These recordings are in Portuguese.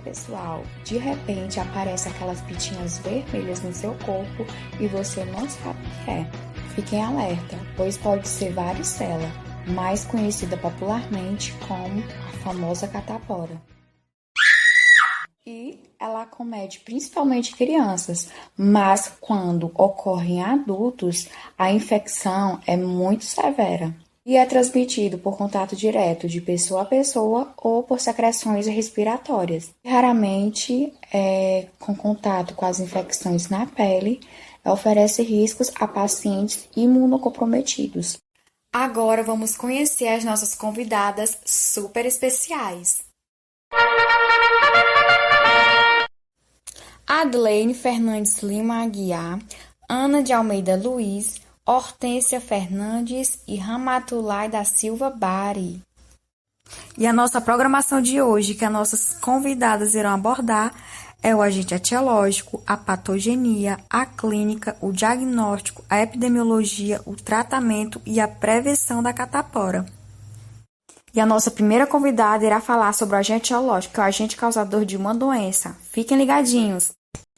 pessoal, de repente aparecem aquelas pitinhas vermelhas no seu corpo e você não sabe o que é. Fiquem alerta, pois pode ser varicela, mais conhecida popularmente como a famosa catapora. E ela acomete principalmente crianças, mas quando ocorre em adultos, a infecção é muito severa. E é transmitido por contato direto de pessoa a pessoa ou por secreções respiratórias. Raramente, com contato com as infecções na pele, oferece riscos a pacientes imunocomprometidos. Agora vamos conhecer as nossas convidadas super especiais. Adleine Fernandes Lima Aguiar, Ana de Almeida Luiz, Hortência Fernandes e Ramatulai da Silva Bari. E a nossa programação de hoje, que as nossas convidadas irão abordar, é o agente etiológico, a patogenia, a clínica, o diagnóstico, a epidemiologia, o tratamento e a prevenção da catapora. E a nossa primeira convidada irá falar sobre o agente etiológico, que é o agente causador de uma doença. Fiquem ligadinhos!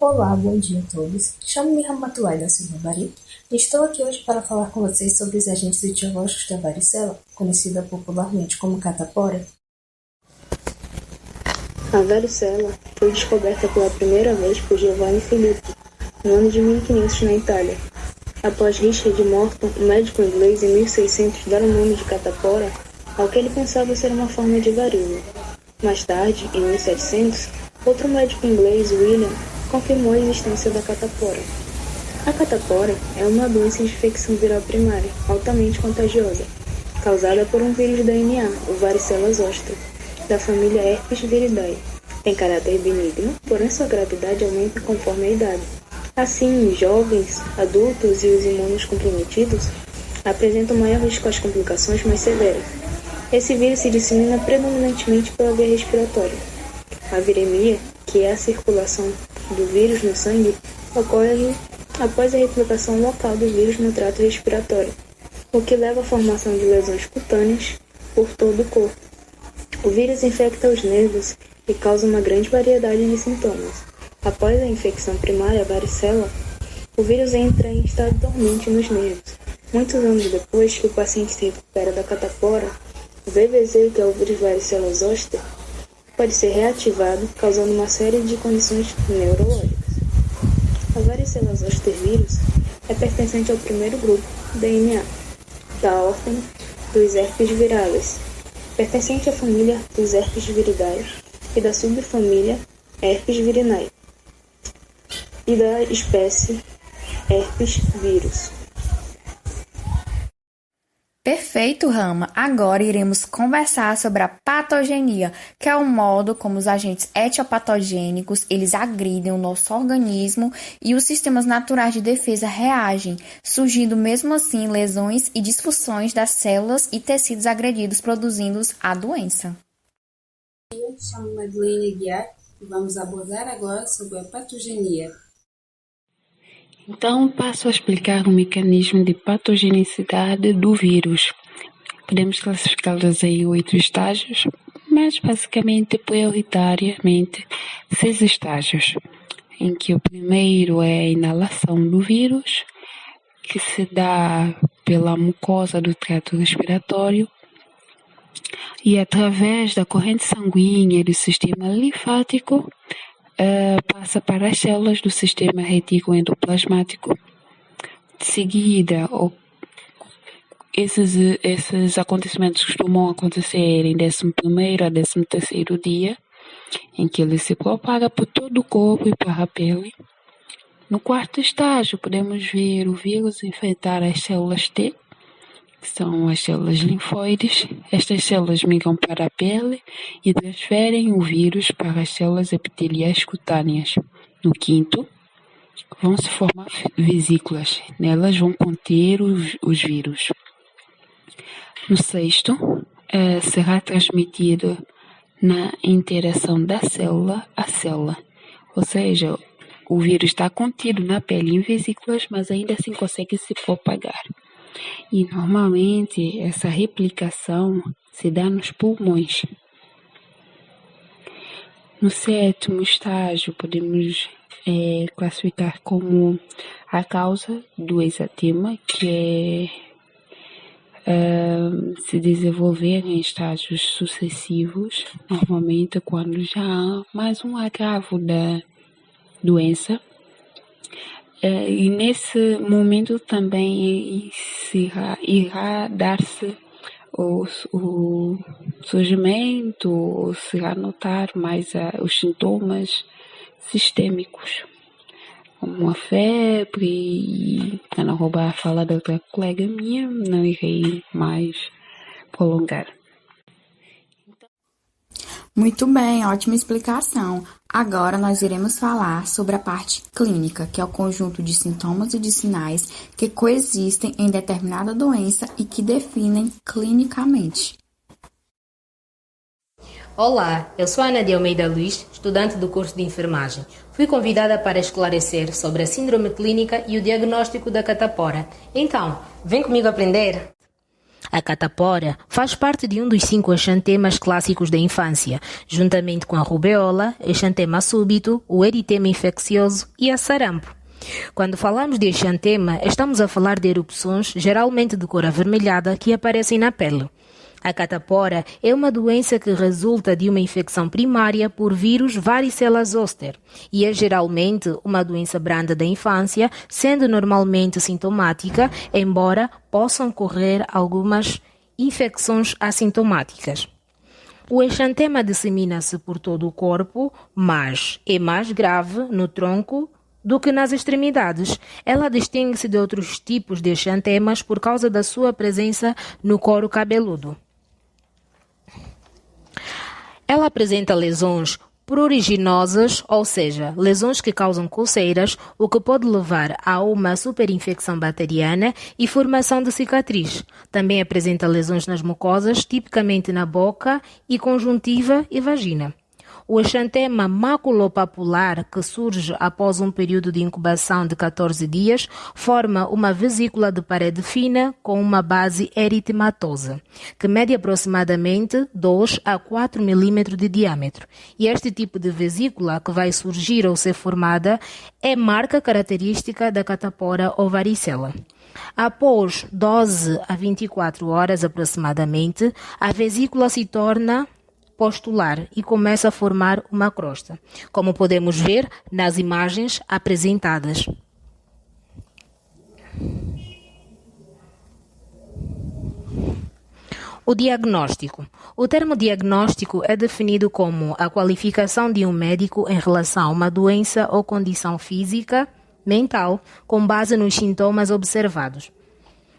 Olá, bom dia a todos. Chamo-me Ramatulai da Silva Bari e estou aqui hoje para falar com vocês sobre os agentes etiológicos da varicela, conhecida popularmente como catapora. A varicela foi descoberta pela primeira vez por Giovanni Filippi, no ano de 1500 na Itália. Após Richard Morton, um médico inglês, em 1600 dar o nome de catapora ao que ele pensava ser uma forma de varíola. Mais tarde, em 1700, outro médico inglês, William, confirmou a existência da catapora. A catapora é uma doença de infecção viral primária, altamente contagiosa, causada por um vírus DNA, o varicela zoster, da família Herpes viridae. Tem caráter benigno, porém sua gravidade aumenta conforme a idade. Assim, jovens, adultos e os imunos comprometidos apresentam maior risco às complicações mais severas. Esse vírus se dissemina predominantemente pela via respiratória. A viremia, que é a circulação do vírus no sangue, ocorre após a replicação local do vírus no trato respiratório, o que leva à formação de lesões cutâneas por todo o corpo. O vírus infecta os nervos e causa uma grande variedade de sintomas. Após a infecção primária, a varicela, o vírus entra em estado dormente nos nervos. Muitos anos depois que o paciente se recupera da catapora, o VVZ, que é o vírus varicela zoster, pode ser reativado, causando uma série de condições neurológicas. A varicela zoster vírus é pertencente ao primeiro grupo, DNA, da ordem dos herpes viralis, pertencente à família dos herpes viridae e da subfamília herpes virinae, e da espécie herpes vírus. Perfeito, Rama! Agora iremos conversar sobre a patogenia, que é o modo como os agentes etiopatogênicos eles agridem o nosso organismo e os sistemas naturais de defesa reagem, surgindo mesmo assim lesões e disfunções das células e tecidos agredidos, produzindo a doença. Eu chamo Adleine Aguiar e vamos abordar agora sobre a patogenia. Então, passo a explicar o mecanismo de patogenicidade do vírus. Podemos classificá-los em 8 estágios, mas basicamente, prioritariamente, 6 estágios, em que o primeiro é a inalação do vírus, que se dá pela mucosa do trato respiratório, e através da corrente sanguínea e do sistema linfático, passa para as células do sistema retículo-endoplasmático. De seguida, esses acontecimentos costumam acontecer em 11º a 13º dia, em que ele se propaga por todo o corpo e para a pele. No 4º estágio, podemos ver o vírus infectar as células T, que são as células linfóides. Estas células migram para a pele e transferem o vírus para as células epiteliais cutâneas. No 5º, vão se formar vesículas. Nelas vão conter os vírus. No 6º, será transmitido na interação da célula à célula. Ou seja, o vírus está contido na pele em vesículas, mas ainda assim consegue se propagar. E normalmente essa replicação se dá nos pulmões. No sétimo estágio, podemos classificar como a causa do exantema, que se desenvolver em estágios sucessivos, normalmente quando já há mais um agravo da doença. E nesse momento também irá dar-se o surgimento, ou se irá notar mais os sintomas sistêmicos, como a febre, e para não roubar a fala da outra colega minha, não irei mais prolongar. Muito bem, ótima explicação. Agora nós iremos falar sobre a parte clínica, que é o conjunto de sintomas e de sinais que coexistem em determinada doença e que definem clinicamente. Olá, eu sou Ana de Almeida Luiz, estudante do curso de enfermagem. Fui convidada para esclarecer sobre a síndrome clínica e o diagnóstico da catapora. Então, vem comigo aprender? A catapora faz parte de um dos 5 exantemas clássicos da infância, juntamente com a rubeola, exantema súbito, o eritema infeccioso e a sarampo. Quando falamos de exantema, estamos a falar de erupções, geralmente de cor avermelhada, que aparecem na pele. A catapora é uma doença que resulta de uma infecção primária por vírus varicela zoster e é geralmente uma doença branda da infância, sendo normalmente sintomática, embora possam ocorrer algumas infecções assintomáticas. O exantema dissemina-se por todo o corpo, mas é mais grave no tronco do que nas extremidades. Ela distingue-se de outros tipos de exantemas por causa da sua presença no couro cabeludo. Ela apresenta lesões pruriginosas, ou seja, lesões que causam coceiras, o que pode levar a uma superinfecção bacteriana e formação de cicatriz. Também apresenta lesões nas mucosas, tipicamente na boca e conjuntiva e vagina. O exantema maculopapular, que surge após um período de incubação de 14 dias, forma uma vesícula de parede fina com uma base eritematosa, que mede aproximadamente 2 a 4 milímetros de diâmetro. E este tipo de vesícula que vai surgir ou ser formada é marca característica da catapora ou varicela. Após 12 a 24 horas aproximadamente, a vesícula se torna postular e começa a formar uma crosta, como podemos ver nas imagens apresentadas. O diagnóstico. O termo diagnóstico é definido como a qualificação de um médico em relação a uma doença ou condição física, mental, com base nos sintomas observados.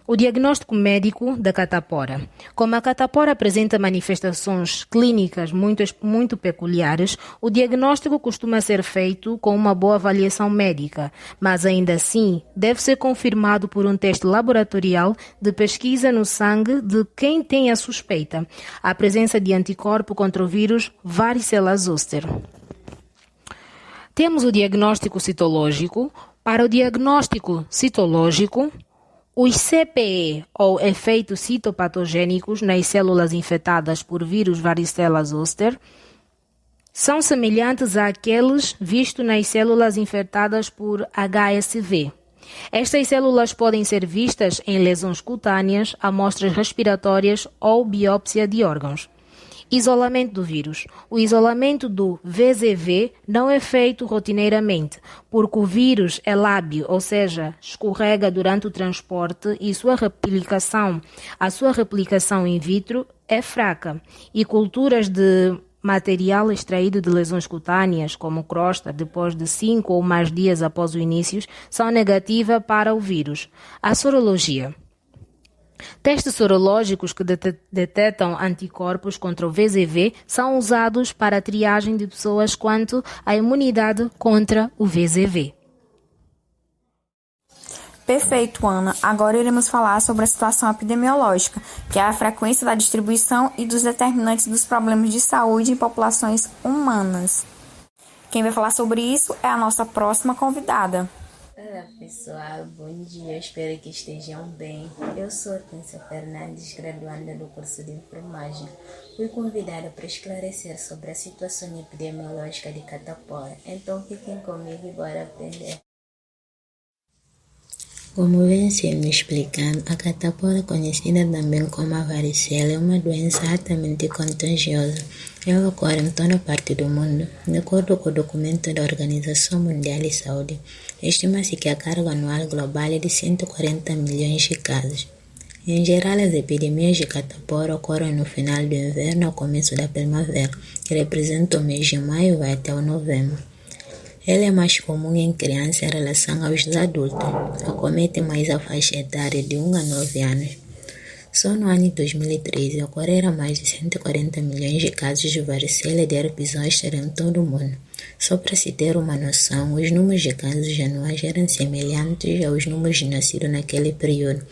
O diagnóstico médico da catapora. Como a catapora apresenta manifestações clínicas muito peculiares, o diagnóstico costuma ser feito com uma boa avaliação médica, mas ainda assim deve ser confirmado por um teste laboratorial de pesquisa no sangue de quem tem a suspeita, a presença de anticorpo contra o vírus varicela zoster. Temos o diagnóstico citológico. Para o diagnóstico citológico, os CPE, ou efeitos citopatogênicos nas células infectadas por vírus varicela zoster, são semelhantes àqueles vistos nas células infectadas por HSV. Estas células podem ser vistas em lesões cutâneas, amostras respiratórias ou biópsia de órgãos. Isolamento do vírus. O isolamento do VZV não é feito rotineiramente, porque o vírus é lábil, ou seja, escorrega durante o transporte e a sua replicação in vitro é fraca. E culturas de material extraído de lesões cutâneas, como crosta, depois de 5 ou mais dias após o início, são negativas para o vírus. A sorologia. Testes sorológicos que detectam anticorpos contra o VZV são usados para a triagem de pessoas quanto à imunidade contra o VZV. Perfeito, Ana. Agora iremos falar sobre a situação epidemiológica, que é a frequência da distribuição e dos determinantes dos problemas de saúde em populações humanas. Quem vai falar sobre isso é a nossa próxima convidada. Olá pessoal, bom dia, espero que estejam bem. Eu sou Hortência Fernandes, graduanda do curso de enfermagem. Fui convidada para esclarecer sobre a situação epidemiológica de Catapora, então fiquem comigo e bora aprender. Como vem sendo explicado, a catapora, conhecida também como a varicela, é uma doença altamente contagiosa. Ela ocorre em toda parte do mundo. De acordo com o documento da Organização Mundial de Saúde, estima-se que a carga anual global é de 140 milhões de casos. Em geral, as epidemias de catapora ocorrem no final do inverno ou começo da primavera, que representa o mês de maio e vai até o novembro. Ela é mais comum em crianças em relação aos adultos. Acomete mais a faixa etária de 1 a 9 anos. Só no ano de 2013 ocorreram mais de 140 milhões de casos de varicela e de herpes zoster em todo o mundo. Só para se ter uma noção, os números de casos anuais eram semelhantes aos números de nascidos naquele período,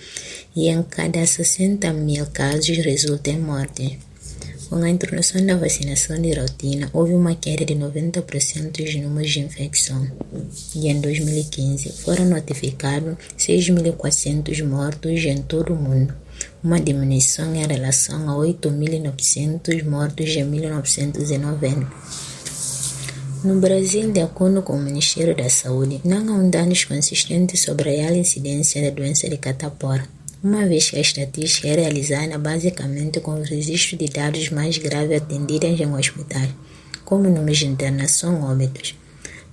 e em cada 60 mil casos resulta em morte. Com a introdução da vacinação de rotina, houve uma queda de 90% dos números de infecção. E em 2015, foram notificados 6.400 mortos em todo o mundo, uma diminuição em relação a 8.900 mortos em 1990. No Brasil, de acordo com o Ministério da Saúde, não há dados consistentes sobre a real incidência da doença de catapora, uma vez que a estatística é realizada basicamente com o registro de dados mais graves atendidos em hospitais, como números de internação ou óbitos.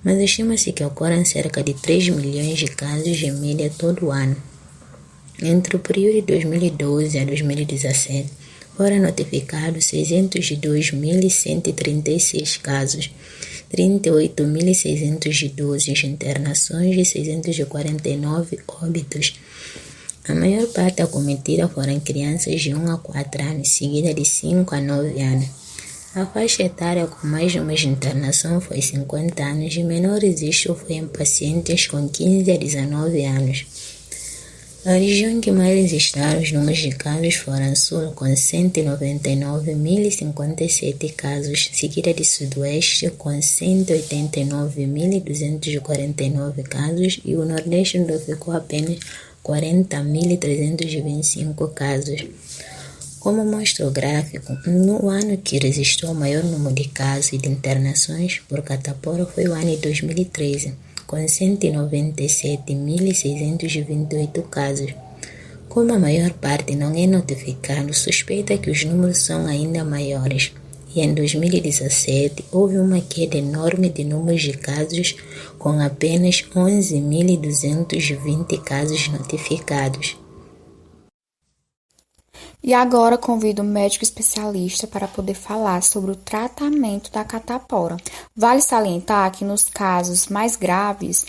Mas estima-se que ocorram cerca de 3 milhões de casos em média todo ano. Entre o período de 2012 a 2017, foram notificados 602.136 casos, 38.612 internações e 649 óbitos. A maior parte acometida foram crianças de 1 a 4 anos, seguida de 5 a 9 anos. A faixa etária com mais números de internação foi 50 anos e menor registro foi em pacientes com 15 a 19 anos. A região que mais registraram os números de casos foram Sul, com 199.057 casos, seguida de Sudoeste, com 189.249 casos, e o Nordeste notificou apenas 40.325 casos. Como mostra o gráfico, no ano que registrou o maior número de casos e de internações por catapora foi o ano de 2013, com 197.628 casos. Como a maior parte não é notificado, suspeita que os números são ainda maiores. E em 2017, houve uma queda enorme de números de casos, com apenas 11.220 casos notificados. E agora convido um médico especialista para poder falar sobre o tratamento da catapora. Vale salientar que nos casos mais graves,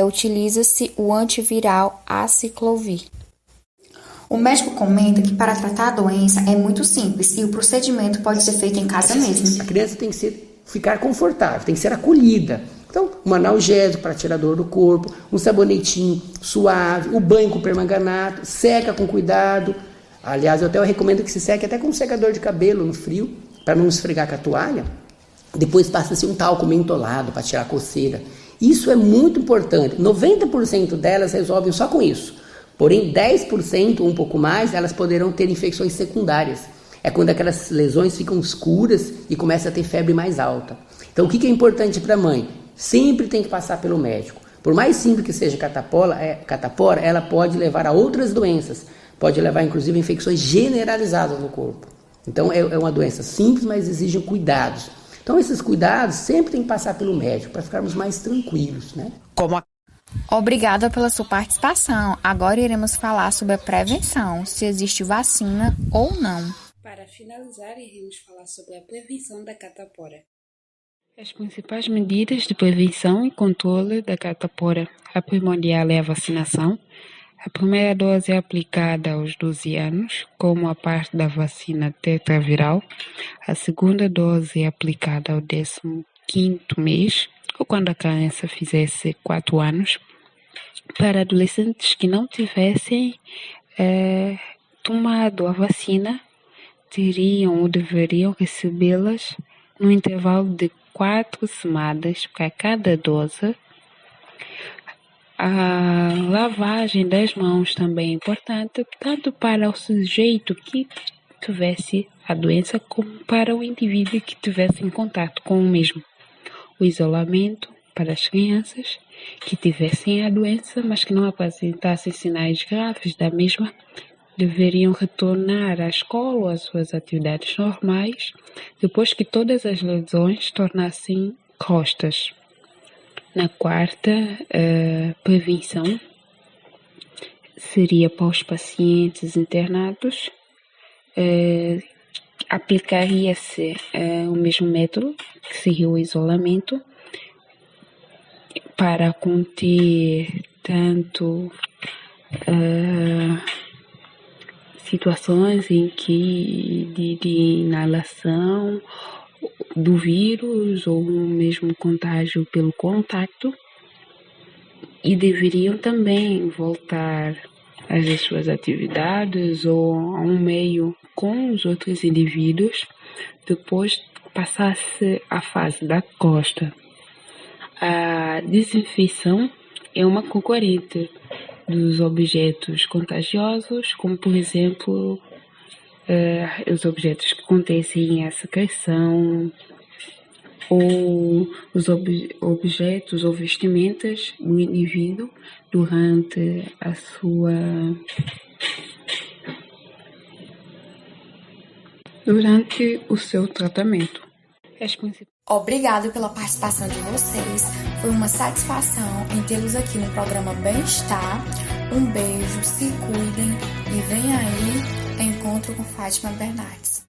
utiliza-se o antiviral aciclovir. O médico comenta que para tratar a doença é muito simples e o procedimento pode ser feito em casa mesmo. A criança tem que ficar confortável, tem que ser acolhida. Então, um analgésico para tirar a dor do corpo, um sabonetinho suave, o banho com permanganato, seca com cuidado. Aliás, eu recomendo que se seque até com um secador de cabelo no frio, para não esfregar com a toalha. Depois passa-se um talco mentolado para tirar a coceira. Isso é muito importante. 90% delas resolvem só com isso. Porém, 10% ou um pouco mais, elas poderão ter infecções secundárias. É quando aquelas lesões ficam escuras e começa a ter febre mais alta. Então, o que é importante para a mãe? Sempre tem que passar pelo médico. Por mais simples que seja catapora, ela pode levar a outras doenças. Pode levar, inclusive, a infecções generalizadas no corpo. Então, é uma doença simples, mas exige cuidados. Então, esses cuidados sempre tem que passar pelo médico, para ficarmos mais tranquilos, né? Obrigada pela sua participação. Agora iremos falar sobre a prevenção, se existe vacina ou não. Para finalizar, iremos falar sobre a prevenção da catapora. As principais medidas de prevenção e controle da catapora. A primordial é a vacinação. A primeira dose é aplicada aos 12 anos, como a parte da vacina tetraviral. A segunda dose é aplicada ao 15º mês, ou quando a criança fizesse 4 anos. Para adolescentes que não tivessem tomado a vacina, teriam ou deveriam recebê-las no intervalo de 4 semanas para cada dose. A lavagem das mãos também é importante, tanto para o sujeito que tivesse a doença, como para o indivíduo que tivesse em contato com o mesmo. O isolamento para as crianças que tivessem a doença, mas que não apresentassem sinais graves da mesma, deveriam retornar à escola ou às suas atividades normais, depois que todas as lesões tornassem crostas. Na quarta, prevenção seria para os pacientes internados, aplicaria-se o mesmo método, que seria o isolamento, para conter tanto situações em que de inalação do vírus ou mesmo contágio pelo contato, e deveriam também voltar às suas atividades ou a um meio com os outros indivíduos depois passasse a fase da costa. A desinfecção é uma concorrente dos objetos contagiosos, como por exemplo os objetos que contêm a secreção ou os objetos ou vestimentas do indivíduo durante o seu tratamento. Obrigado pela participação de vocês. Foi uma satisfação em tê-los aqui no programa Bem-Estar. Um beijo, se cuidem e vem aí Encontro com Fátima Bernardes.